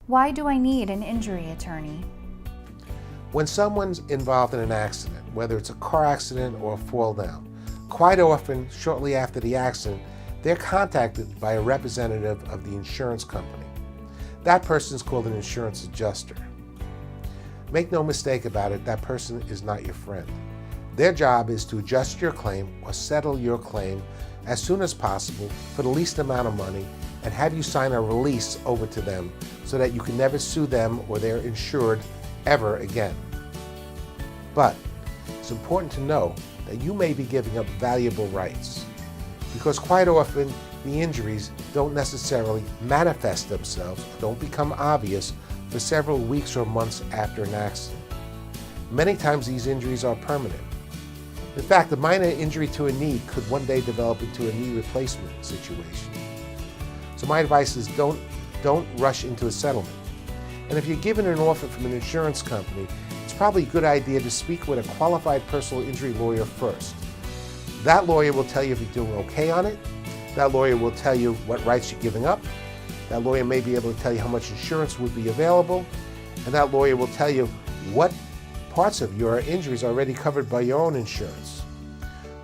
Why do I need an injury attorney? When someone's involved in an accident, whether it's a car accident or a fall down, quite often, shortly after the accident, they're contacted by a representative of the insurance company. That person is called an insurance adjuster. Make no mistake about it, that person is not your friend. Their job is to adjust your claim or settle your claim as soon as possible for the least amount of money and have you sign a release over to them so that you can never sue them or their insured ever again. But it's important to know that you may be giving up valuable rights because quite often the injuries don't necessarily manifest themselves, don't become obvious for several weeks or months after an accident. Many times these injuries are permanent. In fact, a minor injury to a knee could one day develop into a knee replacement situation. So my advice is don't rush into a settlement. And if you're given an offer from an insurance company, it's probably a good idea to speak with a qualified personal injury lawyer first. That lawyer will tell you if you're doing okay on it. That lawyer will tell you what rights you're giving up. That lawyer may be able to tell you how much insurance would be available. And that lawyer will tell you what parts of your injuries are already covered by your own insurance.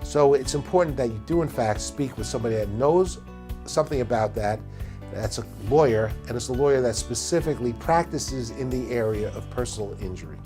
So it's important that you do in fact speak with somebody that knows something about that, that's a lawyer, and it's a lawyer that specifically practices in the area of personal injury.